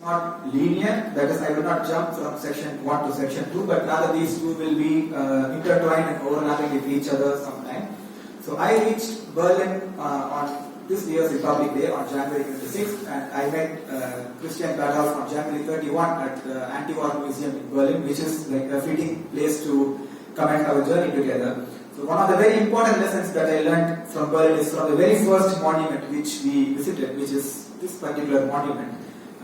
not linear, that is, I will not jump from section 1 to section 2, but rather these two will be intertwined and overlapping with each other sometime. So I reached Berlin on this year's Republic Day on January 26th, and I met Christian Badhoff on January 31 at the Anti-War Museum in Berlin, which is like a fitting place to comment our journey together. So one of the very important lessons that I learned from Berlin is from the very first monument which we visited, which is this particular monument.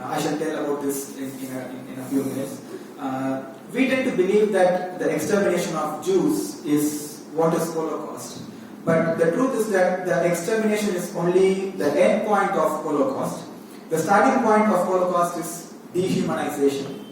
I shall tell about this in a few minutes. We tend to believe that the extermination of Jews is what is Holocaust. But the truth is that the extermination is only the end point of Holocaust. The starting point of Holocaust is dehumanization.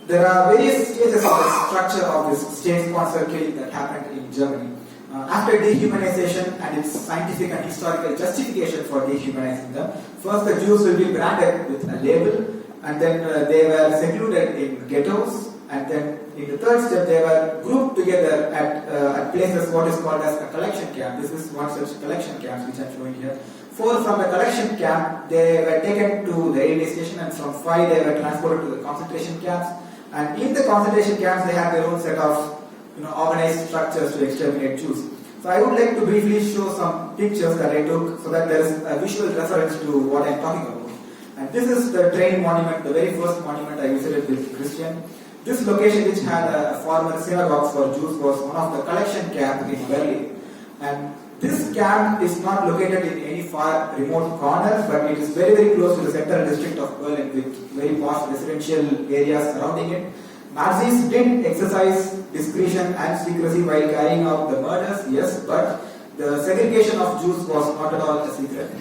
There are various stages of the structure of this state-sponsored killing that happened in Germany. After dehumanization and its scientific and historical justification for dehumanizing them, first the Jews will be branded with a label, and then they were secluded in ghettos, and then in the third step they were grouped together at places what is called as a collection camp. This is one such collection camp which I am showing here. 4 from the collection camp, they were taken to the railway station, and from 5 they were transported to the concentration camps. And in the concentration camps they had their own set of organized structures to exterminate Jews. So I would like to briefly show some pictures that I took so that there is a visual reference to what I am talking about. And this is the train monument, the very first monument I visited with Christian. This location, which had a former synagogue for Jews, was one of the collection camps in Berlin. And this camp is not located in any far remote corner, but it is very, very close to the central district of Berlin with very vast residential areas surrounding it. Nazis did exercise discretion and secrecy while carrying out the murders, yes, but the segregation of Jews was not at all a secret.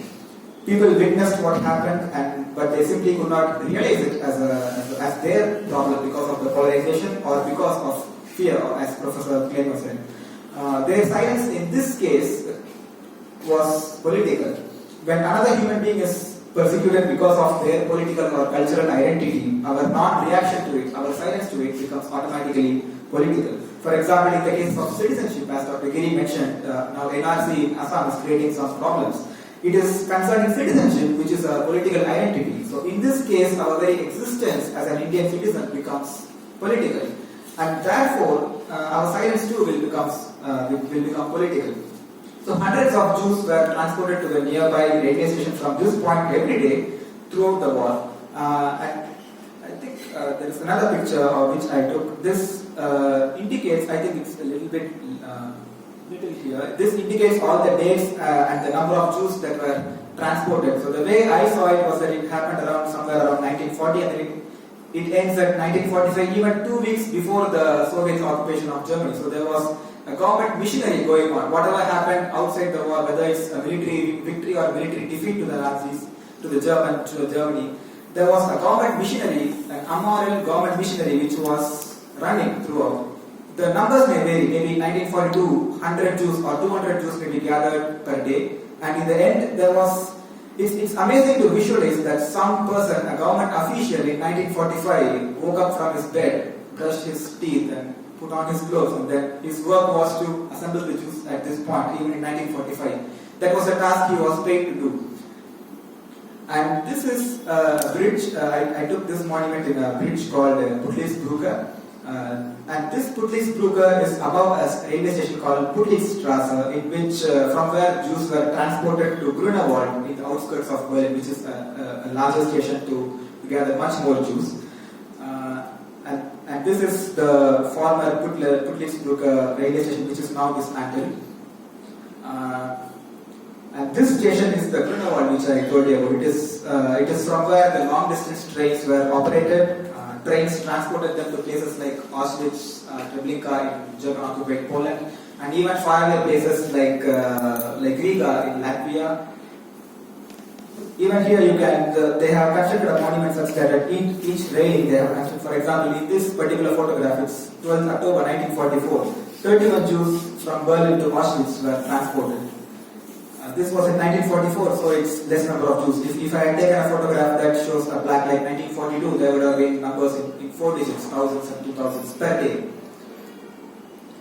People witnessed what happened, but they simply could not realize it as their problem because of the polarization or because of fear, as Professor Klein was saying. Their silence in this case was political. When another human being is persecuted because of their political or cultural identity, our non-reaction to it, our silence to it becomes automatically political. For example, in the case of citizenship, as Dr. Giri mentioned, now NRC in Assam is creating some problems. It is concerning citizenship, which is a political identity. So in this case, our very existence as an Indian citizen becomes political. And therefore, our silence too will become political. So hundreds of Jews were transported to the nearby railway station from this point every day throughout the war. And I think there is another picture which I took. This indicates, I think it's a little bit little here. This indicates all the dates and the number of Jews that were transported. So the way I saw it was that it happened somewhere around 1940, and then it ends at 1945, even 2 weeks before the Soviet occupation of Germany. So there was a government missionary going on. Whatever happened outside the war, whether it's a military victory or military defeat to the Nazis, to Germany, there was a government missionary, an immoral government missionary, which was running throughout. The numbers may vary. Maybe in 1942, 100 Jews or 200 Jews may be gathered per day. And in the end, it's amazing to visualize that some person, a government official in 1945, woke up from his bed, brushed his teeth, and put on his clothes, and then his work was to assemble the Jews at this point, even in 1945. That was a task he was paid to do. And this is a bridge. I took this monument in a bridge called Puttlichsbrücke. And this Puttlichsbrücke is above a railway station called Puttlichstrasse, in which from where Jews were transported to Grunewald in the outskirts of Berlin, which is a larger station to gather much more Jews. And this is the former Puttlichsbrücke railway station, which is now dismantled. And this station is the Grunewald, which I told you about. It is from where the long distance trains were operated. Trains transported them to places like Auschwitz, Treblinka in German-occupied Poland, and even farther places like Riga in Latvia. Even here, they have constructed a monument such that at each railing they have constructed. For example, in this particular photograph, it's 12th October 1944. 31 Jews from Berlin to Auschwitz were transported. This was in 1944, so it's less number of Jews. If I had taken a photograph that shows a black light 1942, there would have been numbers in 4 digits, thousands and 2000s per day.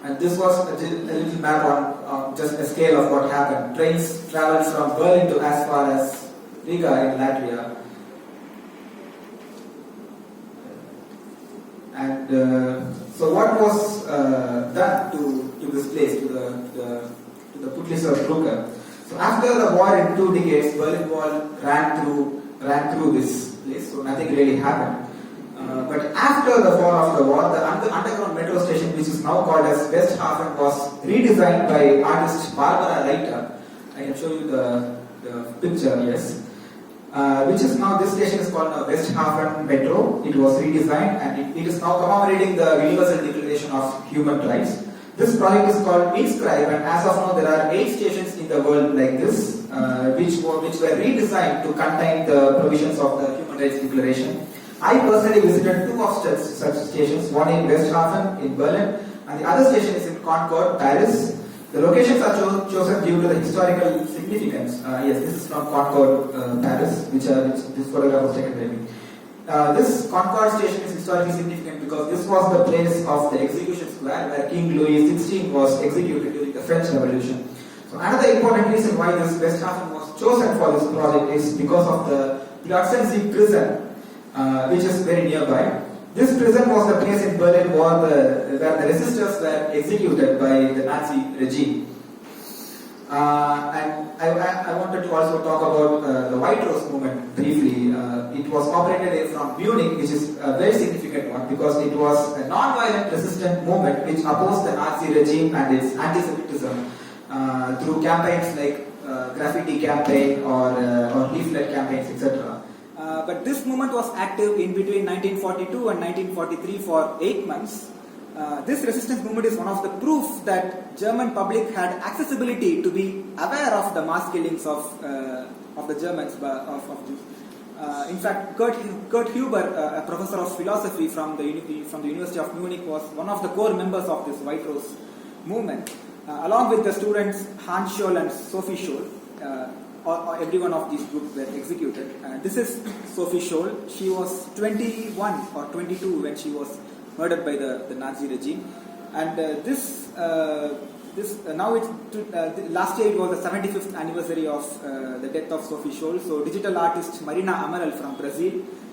And this was a little map on just a scale of what happened. Trains traveled from Berlin to as far as Riga in Latvia. And so what was done to this place, to the Putlischer Brücke? So after the war in 2 decades, Berlin Wall ran through this place, so nothing really happened. But after the fall of the wall, the underground metro station, which is now called as Westhafen, was redesigned by artist Barbara Reiter. I can show you the picture, yes. Which is now, this station is called Westhafen Metro. It was redesigned and it is now commemorating the Universal Declaration of Human Rights. This project is called Inscribe, and as of now there are 8 stations in the world like this, which were redesigned to contain the provisions of the Human Rights Declaration. I personally visited 2 of such stations, one in Westhafen in Berlin and the other station is in Concord, Paris. The locations are chosen due to the historical significance. Yes, this is from Concord, Paris, which this photograph was taken by me. This Concord station is historically significant because this was the place of the execution square where King Louis XVI was executed during the French Revolution. So another important reason why this Westhafen was chosen for this project is because of the Plötzensee prison, which is very nearby. This prison was the place in Berlin where the resistors were executed by the Nazi regime. And I wanted to also talk about the White Rose movement briefly. It was operated from Munich, which is a very significant one because it was a non-violent resistant movement which opposed the Nazi regime and its anti-Semitism through campaigns like graffiti campaign or leaflet campaigns, etc. But this movement was active in between 1942 and 1943 for 8 months. This resistance movement is one of the proof that German public had accessibility to be aware of the mass killings of the Germans, of Jews. In fact, Kurt Huber, a professor of philosophy from the University of Munich, was one of the core members of this White Rose movement. Along with the students Hans Scholl and Sophie Scholl, every one of these groups were executed. This is Sophie Scholl. She was 21 or 22 when she was murdered by the Nazi regime. And last year it was the 75th anniversary of the death of Sophie Scholl. So digital artist Marina Amaral from Brazil,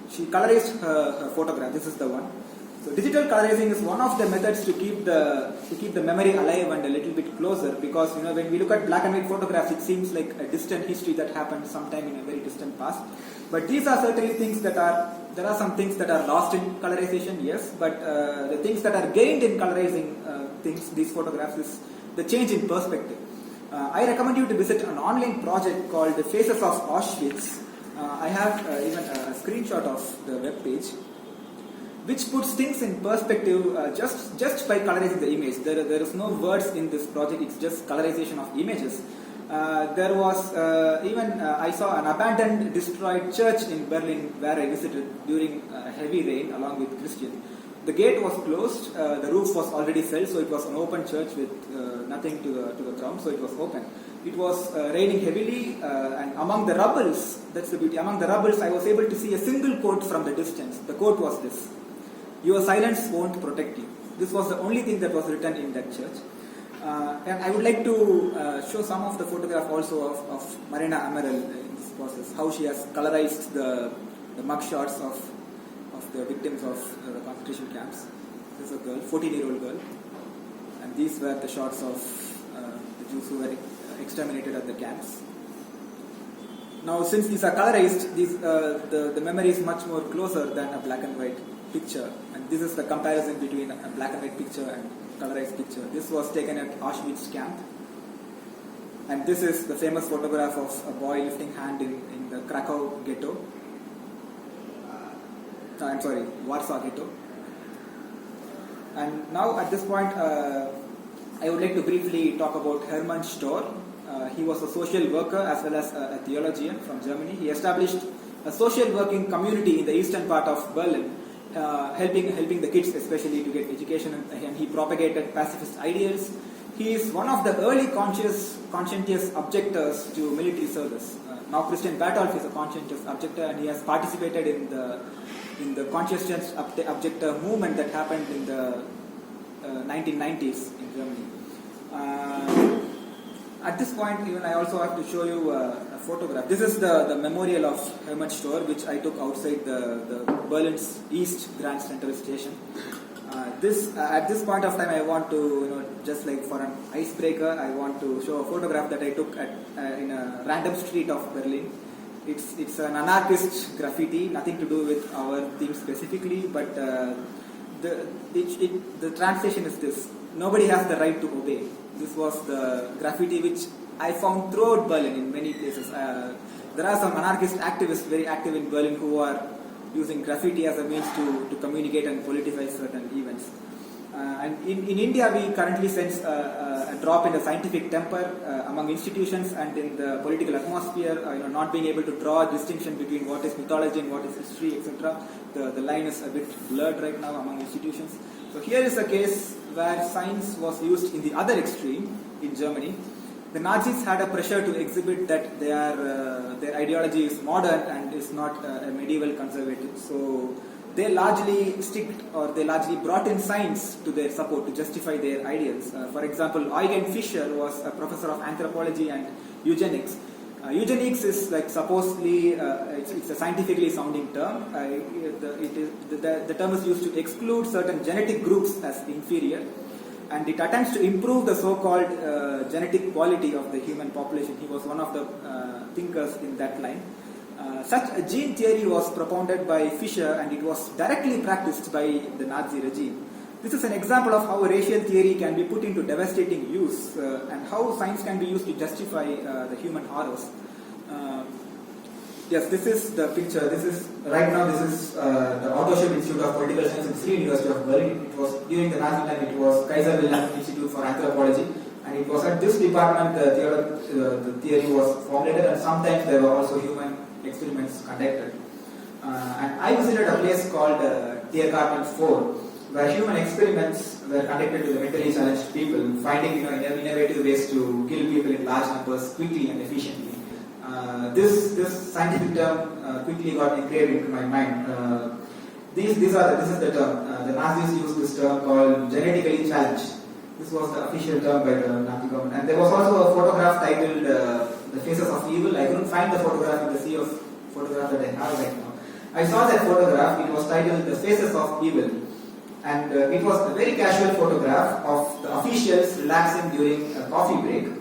she colorized her photograph. This is the one. So digital colorizing is one of the methods to keep the memory alive and a little bit closer, because when we look at black and white photographs, it seems like a distant history that happened sometime in a very distant past. But these are certainly things there are some things that are lost in colorization, yes, but the things that are gained in colorizing these photographs is the change in perspective. I recommend you to visit an online project called the Faces of Auschwitz. I have even a screenshot of the web page, which puts things in perspective just by colorizing the image. There is no words in this project, it's just colorization of images. There was I saw an abandoned, destroyed church in Berlin where I visited during heavy rain along with Christian. The gate was closed, the roof was already fell, so it was an open church with nothing to the ground, so it was open. It was raining heavily, and among the rubbles, that's the beauty, among the rubbles I was able to see a single quote from the distance. The quote was this: "Your silence won't protect you." This was the only thing that was written in that church. And I would like to show some of the photograph also of Marina Amaral in this process, how she has colorized the mugshots of the victims of the concentration camps. This is a girl, 14-year-old girl, and these were the shots of the Jews who were exterminated at the camps. Now, since these are colorized, the memory is much more closer than a black and white picture, and this is the comparison between a black and white picture and colorized picture. This was taken at Auschwitz camp, and this is the famous photograph of a boy lifting hand in the Krakow ghetto. Warsaw ghetto. And now at this point, I would like to briefly talk about Hermann Stohr. He was a social worker as well as a theologian from Germany. He established a social working community in the eastern part of Berlin, helping the kids especially to get education, and he propagated pacifist ideals. He is one of the early conscientious objectors to military service. Now Christian Bertolf is a conscientious objector, and he has participated in the conscientious objector movement that happened in the 1990s in Germany. At this point, even I also have to show you a photograph. This is the memorial of Hermann Stohr, which I took outside the Berlin's East Grand Central Station. At this point of time, I want to, just like for an icebreaker, I want to show a photograph that I took in a random street of Berlin. It's an anarchist graffiti, nothing to do with our theme specifically, but the translation is this: nobody has the right to obey. This was the graffiti which I found throughout Berlin in many places. There are some anarchist activists very active in Berlin who are using graffiti as a means to communicate and politicize certain events. And in India, we currently sense a drop in the scientific temper among institutions and in the political atmosphere. Not being able to draw a distinction between what is mythology and what is history, etc. The line is a bit blurred right now among institutions. So here is a case where science was used in the other extreme in Germany. The Nazis had a pressure to exhibit that their ideology is modern and is not a medieval conservative. So they largely brought in science to their support to justify their ideals. For example, Eugen Fischer was a professor of anthropology and eugenics. Eugenics is like supposedly it's a scientifically sounding term. The term is used to exclude certain genetic groups as inferior, and it attempts to improve the so-called genetic quality of the human population. He was one of the thinkers in that line. Such a gene theory was propounded by Fischer, and it was directly practiced by the Nazi regime. This is an example of how racial theory can be put into devastating use and how science can be used to justify the human horrors. Yes, this is the picture. This is the Authorship Institute of Political Science in the Free University of Berlin. It was during the Nazi time. It was Kaiser Wilhelm Institute for Anthropology, and it was at this department the theory was formulated, and sometimes there were also human experiments conducted. And I visited a place called Tiergarten 4, where human experiments were conducted to the mentally challenged people, finding innovative ways to kill people in large numbers quickly and efficiently. This scientific term quickly got engraved into my mind. This is the term. The Nazis used this term called genetically challenged. This was the official term by the Nazi government. And there was also a photograph titled The Faces of Evil. I couldn't find the photograph in the sea of photographs that I have right now. I saw that photograph. It was titled The Faces of Evil. And it was a very casual photograph of the officials relaxing during a coffee break.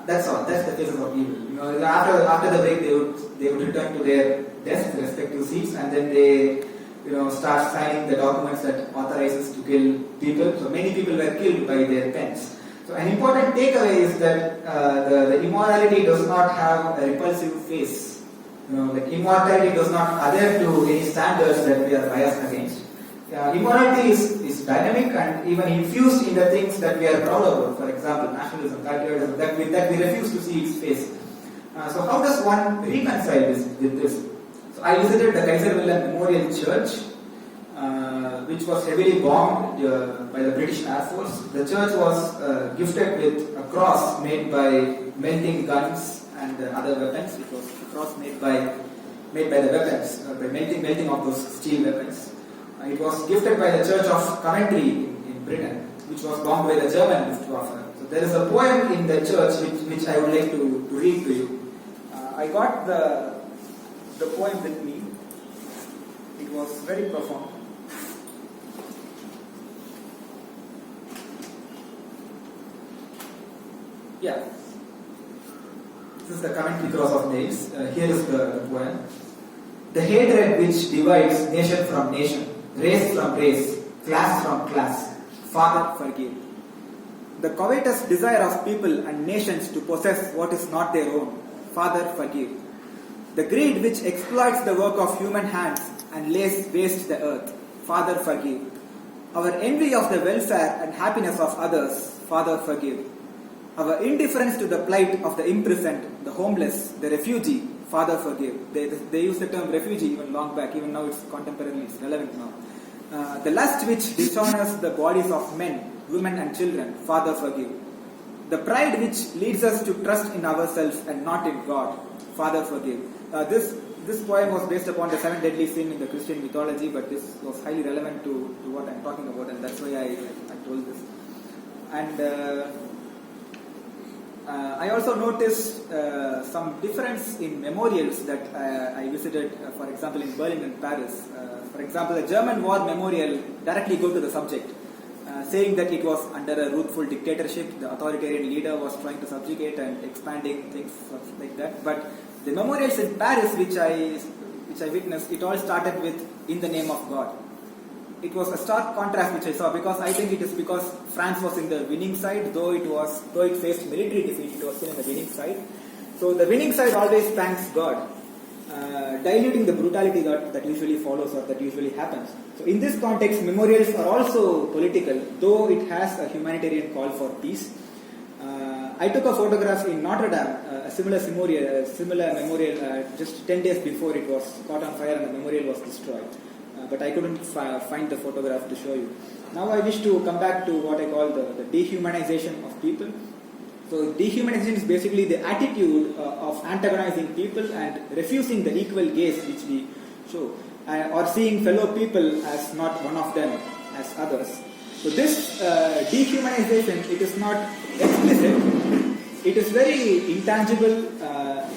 That's all. That's the faces of evil. After the break, they would return to their desks, respective seats, and then they start signing the documents that authorizes to kill people. So many people were killed by their pens. So an important takeaway is that the immorality does not have a repulsive face. Like immortality does not adhere to any standards that we are biased against. Immorality is dynamic and even infused in the things that we are proud of. For example, nationalism, patriotism, that we refuse to see its face. So how does one reconcile this with this? So I visited the Kaiser Wilhelm Memorial Church, which was heavily bombed by the British Air Force. The church was gifted with a cross made by melting guns and other weapons. It was a cross made by the weapons, by melting of those steel weapons. It was gifted by the Church of Coventry in Britain, which was bombed by the German Luftwaffe. So there is a poem in the church which I would like to read to you. I got the poem with me. It was very profound. Yeah. This is the Coventry Cross of Nails. Here is the poem. The hatred which divides nation from nation, race from race, class from class, Father, forgive. The covetous desire of people and nations to possess what is not their own, Father, forgive. The greed which exploits the work of human hands and lays waste the earth, Father, forgive. Our envy of the welfare and happiness of others, Father, forgive. Our indifference to the plight of the imprisoned, the homeless, the refugee, Father, forgive. They use the term refugee even long back, even now it's contemporary, it's relevant now. The lust which dishonors the bodies of men, women and children, Father, forgive. The pride which leads us to trust in ourselves and not in God, Father, forgive. This poem was based upon the 7 deadly sins in the Christian mythology, but this was highly relevant to what I'm talking about, and that's why I told this. And I also noticed some difference in memorials that I visited, for example, in Berlin and Paris. For example, the German War Memorial directly go to the subject, saying that it was under a ruthless dictatorship, the authoritarian leader was trying to subjugate and expanding things like that. But the memorials in Paris, which I witnessed, it all started with "In the name of God." It was a stark contrast which I saw, because I think it is because France was in the winning side, though it faced military defeat, it was still in the winning side. So the winning side always thanks God, diluting the brutality that usually follows or that usually happens. So in this context, memorials are also political, though it has a humanitarian call for peace. I took a photograph in Notre Dame, a similar memorial, just 10 days before it was caught on fire and the memorial was destroyed. But I couldn't find the photograph to show you. Now I wish to come back to what I call the dehumanization of people. So dehumanization is basically the attitude of antagonizing people and refusing the equal gaze which we show, or seeing fellow people as not one of them, as others. So this dehumanization, it is not explicit, it is very intangible,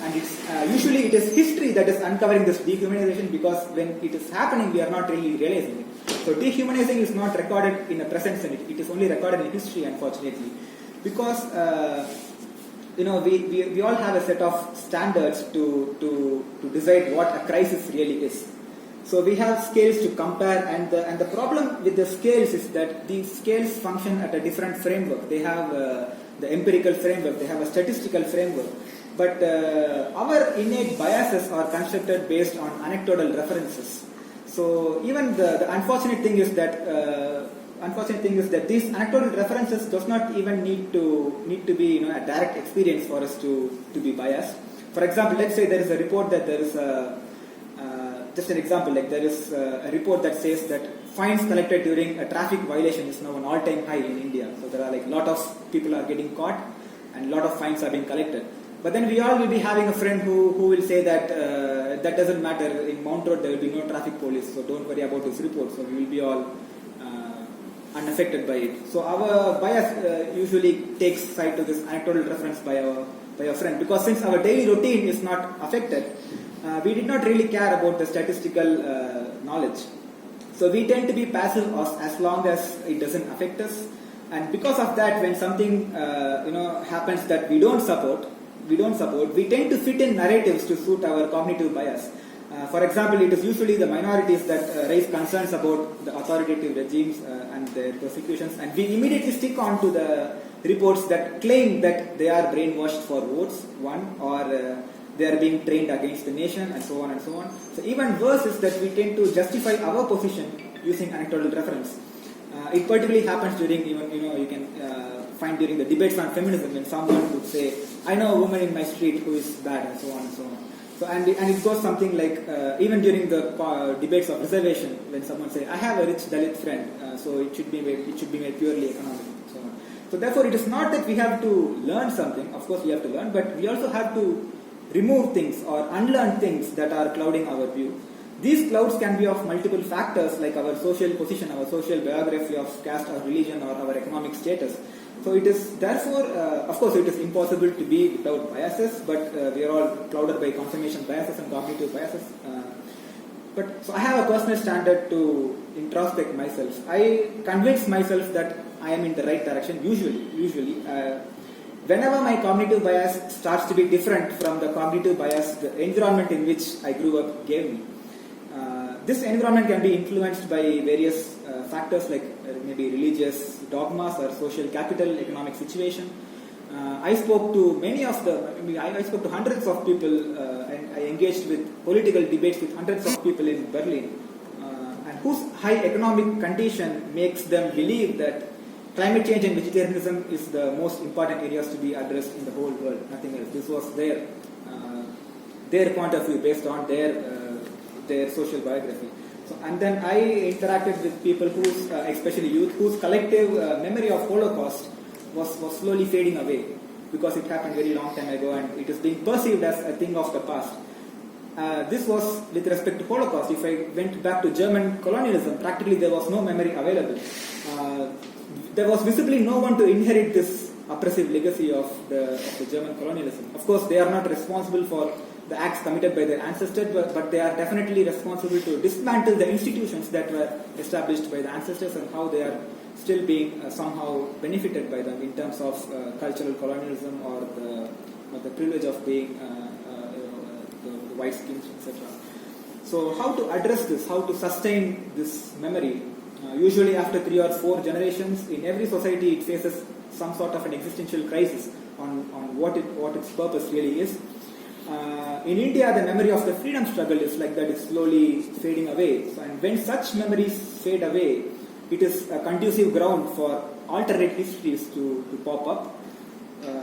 and it's usually it is history that is uncovering this dehumanization, because when it is happening we are not really realizing it. So dehumanizing is not recorded in a present sense, it is only recorded in history, unfortunately, because we all have a set of standards to decide what a crisis really is. So we have scales to compare, and the problem with the scales is that these scales function at a different framework. They have the empirical framework, they have a statistical framework, but our innate biases are constructed based on anecdotal references. So even the unfortunate thing is that these anecdotal references does not even need to be a direct experience for us to be biased. For example, let's say there is a report that there is just an example, like there is a report that says that fines collected during a traffic violation is now an all-time high in India. So there are like a lot of people are getting caught and a lot of fines are being collected. But then we all will be having a friend who will say that that doesn't matter, in Mount Road there will be no traffic police, so don't worry about this report, so we will be all unaffected by it. So our bias usually takes side to this anecdotal reference by a friend, because since our daily routine is not affected, we did not really care about the statistical knowledge. So we tend to be passive as long as it doesn't affect us. And because of that, when something happens that we don't support, we tend to fit in narratives to suit our cognitive bias. For example, it is usually the minorities that raise concerns about the authoritative regimes and their persecutions, and we immediately stick on to the reports that claim that they are brainwashed for votes, or they are being trained against the nation, and so on and so on. So even worse is that we tend to justify our position using anecdotal reference. It particularly happens during you can find during the debates on feminism, when someone would say, I know a woman in my street who is bad, and so on and so on. So and it goes something like, even during the debates of reservation, when someone say, I have a rich Dalit friend, so it should be made purely economic, and so on. So therefore it is not that we have to learn something, of course we have to learn, but we also have to remove things or unlearn things that are clouding our view. These clouds can be of multiple factors, like our social position, our social biography of caste or religion, or our economic status. So it is therefore, of course it is impossible to be without biases, but we are all clouded by confirmation biases and cognitive biases. So I have a personal standard to introspect myself. I convince myself that I am in the right direction, usually. Whenever my cognitive bias starts to be different from the cognitive bias the environment in which I grew up gave me. This environment can be influenced by various factors, like maybe religious dogmas or social capital, economic situation. I spoke to I spoke to hundreds of people, and I engaged with political debates with hundreds of people in Berlin, and whose high economic condition makes them believe that climate change and vegetarianism is the most important areas to be addressed in the whole world, nothing else. This was their point of view based on their social biography. So, and then I interacted with people whose, especially youth, whose collective memory of Holocaust was slowly fading away, because it happened very long time ago and it is being perceived as a thing of the past. This was with respect to Holocaust. If I went back to German colonialism, practically there was no memory available. There was visibly no one to inherit this oppressive legacy of the German colonialism. Of course, they are not responsible for the acts committed by their ancestors, but they are definitely responsible to dismantle the institutions that were established by the ancestors and how they are still being somehow benefited by them in terms of cultural colonialism or the privilege of being the white skins, etc. So how to address this, how to sustain this memory? Usually after 3 or 4 generations, in every society it faces some sort of an existential crisis on what its purpose really is. In India, the memory of the freedom struggle is like that, it's slowly fading away. And when such memories fade away, it is a conducive ground for alternate histories to pop up.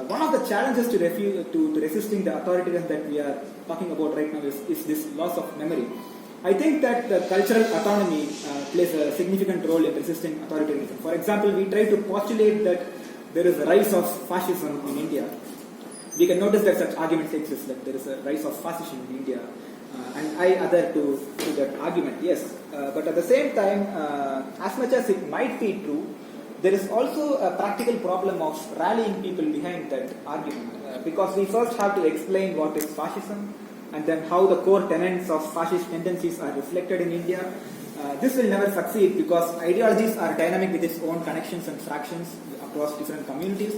One of the challenges to resisting the authoritarianism that we are talking about right now is this loss of memory. I think that the cultural autonomy plays a significant role in resisting authoritarianism. For example, we try to postulate that there is a rise of fascism in India. We can notice that such arguments exist, that there is a rise of fascism in India. And I adhere to that argument, yes. But at the same time, as much as it might be true, there is also a practical problem of rallying people behind that argument. Because we first have to explain what is fascism and then how the core tenets of fascist tendencies are reflected in India. This will never succeed because ideologies are dynamic with its own connections and fractions across different communities.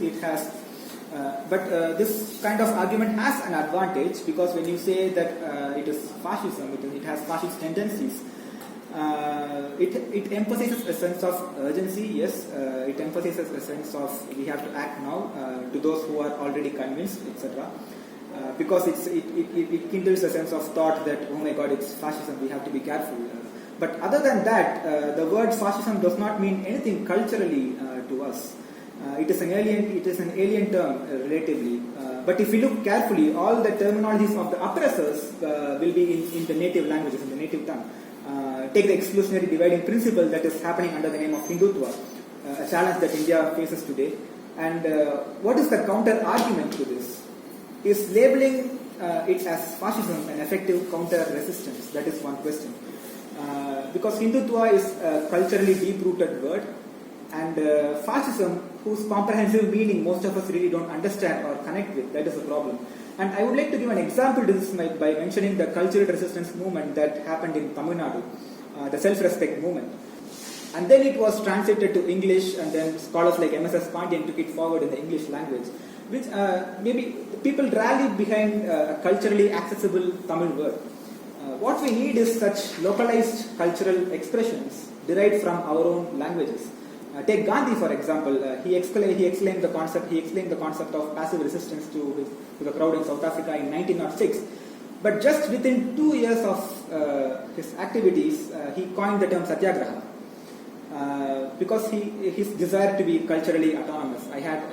But this kind of argument has an advantage because when you say that it is fascism, it has fascist tendencies, it emphasizes a sense of urgency, yes, it emphasizes a sense of we have to act now to those who are already convinced, etc. Because it kindles a sense of thought that, oh my god, it's fascism, we have to be careful. But other than that, the word fascism does not mean anything culturally to us. It is an alien term relatively. But if we look carefully, all the terminologies of the oppressors will be in the native languages, in the native tongue. Take the exclusionary dividing principle that is happening under the name of Hindutva, a challenge that India faces today. And what is the counter argument to this? Is labeling it as fascism an effective counter resistance? That is one question. Because Hindutva is a culturally deep-rooted word, and fascism, whose comprehensive meaning most of us really don't understand or connect with, that is the problem. And I would like to give an example to this by mentioning the cultural resistance movement that happened in Tamil Nadu, the self-respect movement. And then it was translated to English, and then scholars like M.S.S. Pandian took it forward in the English language, which maybe people rallied behind a culturally accessible Tamil word. What we need is such localized cultural expressions derived from our own languages. Take Gandhi, for example. He explained the concept of passive resistance to the crowd in South Africa in 1906. But just within 2 years of his activities, he coined the term satyagraha because his desire to be culturally autonomous. I had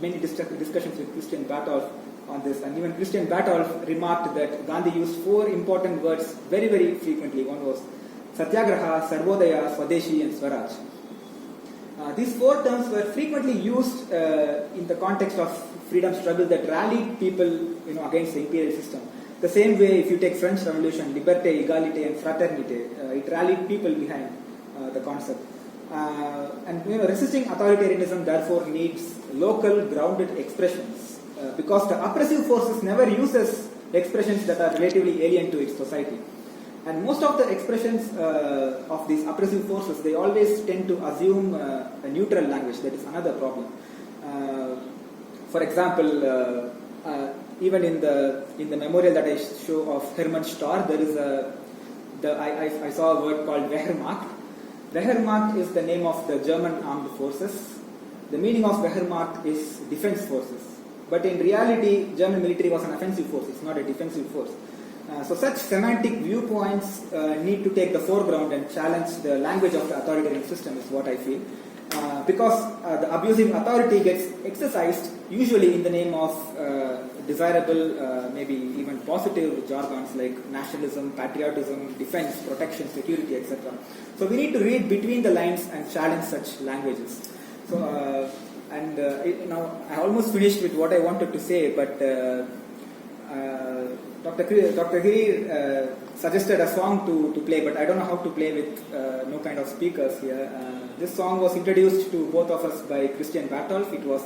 many discussions with Christian Bartolf on this, and even Christian Bartolf remarked that Gandhi used 4 important words very, very frequently. One was satyagraha, sarvodaya, swadeshi, and swaraj. These 4 terms were frequently used in the context of freedom struggle that rallied people, against the imperial system. The same way, if you take French Revolution, liberté, égalité, and fraternité, it rallied people behind the concept. And resisting authoritarianism therefore needs local, grounded expressions because the oppressive forces never uses expressions that are relatively alien to its society. And most of the expressions of these oppressive forces, they always tend to assume a neutral language. That is another problem. For example, even in the memorial that I show of Hermann Starr, there is I saw a word called Wehrmacht. Wehrmacht is the name of the German armed forces. The meaning of Wehrmacht is defense forces. But in reality, German military was an offensive force. It's not a defensive force. So such semantic viewpoints need to take the foreground and challenge the language of the authoritarian system is what I feel. Because the abusive authority gets exercised usually in the name of desirable, maybe even positive jargons like nationalism, patriotism, defense, protection, security, etc. So we need to read between the lines and challenge such languages. So, now I almost finished with what I wanted to say, but Dr. Giri suggested a song to play, but I don't know how to play with no kind of speakers here. This song was introduced to both of us by Christian Bartolf. It was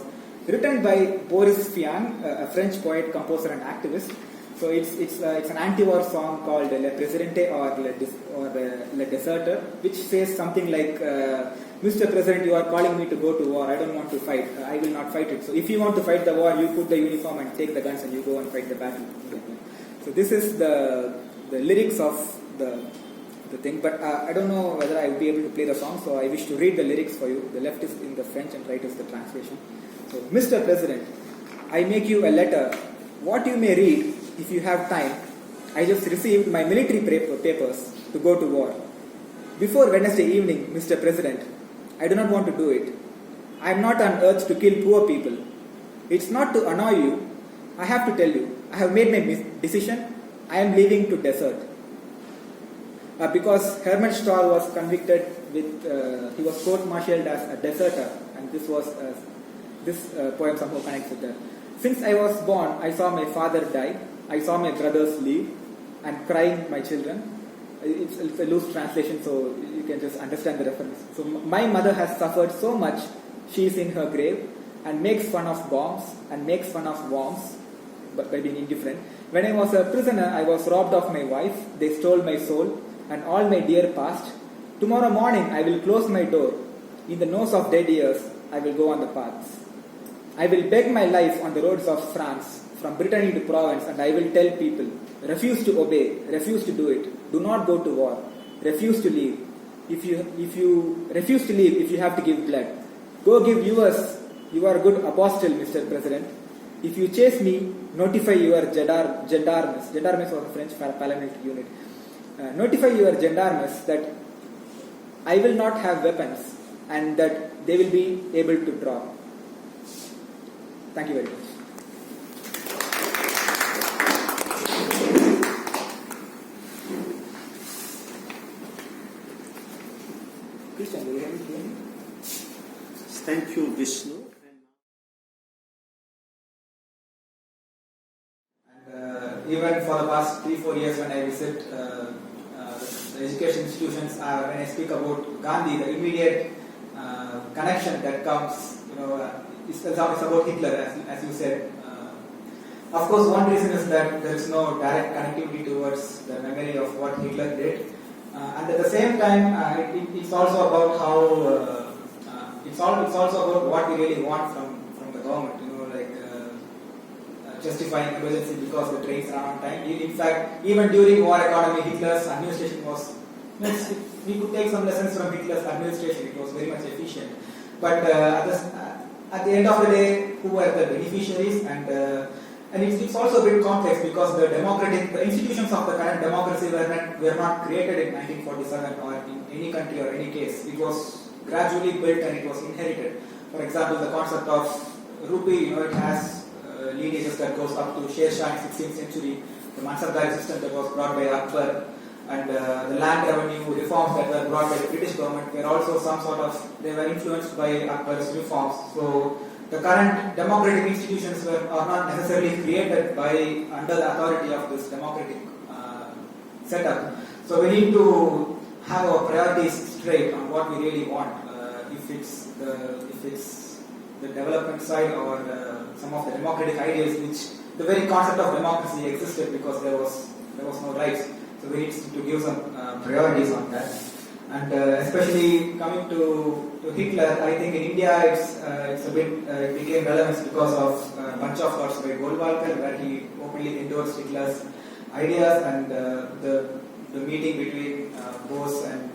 written by Boris Vian, a French poet, composer, and activist. So it's an anti-war song called Le Presidente or Le Deserter, which says something like, Mr. President, you are calling me to go to war. I don't want to fight. I will not fight it. So if you want to fight the war, you put the uniform and take the guns and you go and fight the battle. So this is the lyrics of the thing. But I don't know whether I will be able to play the song. So I wish to read the lyrics for you. The left is in the French and right is the translation. So, Mr. President, I make you a letter. What you may read if you have time. I just received my military papers to go to war. Before Wednesday evening, Mr. President, I do not want to do it. I am not on earth to kill poor people. It's not to annoy you. I have to tell you, I have made my decision. I am leaving to desert. Because Hermann Stoll was convicted with, he was court-martialed as a deserter, and this poem somehow connects with that. Since I was born, I saw my father die. I saw my brothers leave, and crying my children. It's a loose translation, so you can just understand the reference. So my mother has suffered so much. She is in her grave and makes fun of bombs and makes fun of worms, but by being indifferent. When I was a prisoner, I was robbed of my wife. They stole my soul and all my dear past. Tomorrow morning, I will close my door. In the nose of dead years, I will go on the paths. I will beg my life on the roads of France, from Brittany to Provence, and I will tell people, refuse to obey, refuse to do it, do not go to war, refuse to leave. If you refuse to leave, if you have to give blood, go give yours. You are a good apostle, Mr. President. If you chase me, notify your gendarmes. Gendarmes was a French paramilitary unit. Notify your gendarmes that I will not have weapons and that they will be able to draw. Thank you very much. Christian, do you have anything? Thank you, Vishnu. And even for the past 3-4 years, when I visit the education institutions, when I speak about Gandhi, the immediate connection that comes, it's about Hitler, as you said. Of course, one reason is that there is no direct connectivity towards the memory of what Hitler did, and at the same time, it's also about how it's also about what we really want from the government. Justifying emergency because the trains are on time. In fact, even during war economy, Hitler's administration was. We could take some lessons from Hitler's administration. It was very much efficient. But at the end of the day, who were the beneficiaries? And it's also a bit complex because the institutions of the current democracy were not created in 1947 or in any country or any case. It was gradually built and it was inherited. For example, the concept of rupee, it has lineages that goes up to Sher Shah in 16th century. The Mansabdari system that was brought by Akbar, and the land revenue reforms that were brought by the British government were also they were influenced by Akbar's reforms. So the current democratic institutions are not necessarily created under the authority of this democratic setup. So we need to have our priorities straight on what we really want. If it's the development side or some of the democratic ideas, which the very concept of democracy existed because there was no rights. So we need to give some priorities on that. And especially coming to Hitler, I think in India it became relevant because of a bunch of thoughts by Goldwalker, where he openly endorsed Hitler's ideas, and the meeting between Bose and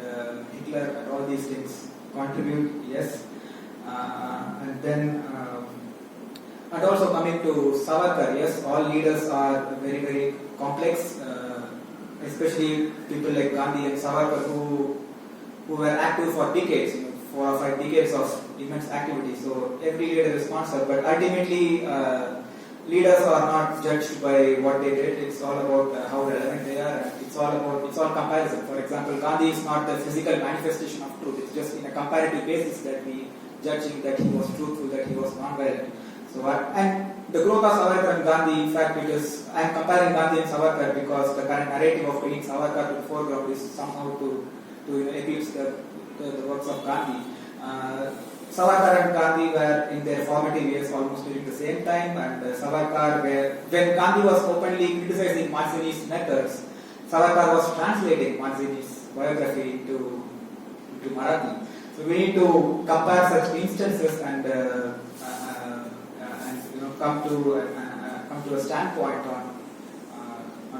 Hitler and all these things contribute, yes. And then and also coming to Savarkar, yes, all leaders are very, very complex, especially people like Gandhi and Savarkar who were active for decades, 4 or 5 decades of immense activity. So every leader is sponsored, but ultimately leaders are not judged by what they did. It's all about how relevant they are, and it's all comparison. For example, Gandhi is not the physical manifestation of truth. It's just in a comparative basis that we judging that he was truthful, that he was non-violent. So and the growth of Savarkar and Gandhi, in fact, I am comparing Gandhi and Savarkar because the current narrative of bringing Savarkar to the foreground is somehow to eclipse the works of Gandhi. Savarkar and Gandhi were in their formative years almost during the same time, and Savarkar, when Gandhi was openly criticizing Mazzini's methods, Savarkar was translating Mazzini's biography into Marathi. So we need to compare such instances and come to a standpoint on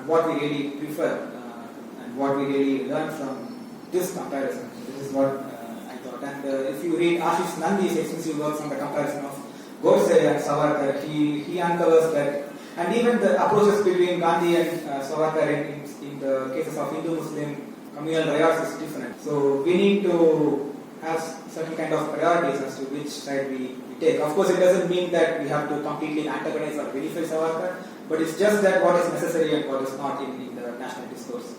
what we really prefer and what we really learn from this comparison. This is what I thought. And if you read Ashish Nandi's extensive works on the comparison of Godse and Savarkar, he uncovers that, and even the approaches between Gandhi and Savarkar in the cases of Hindu-Muslim communal riots is different. So we need to have certain kind of priorities as to which side we take. Of course, it doesn't mean that we have to completely antagonize or vilify Savarkar, but it's just that what is necessary and what is not in the national discourse.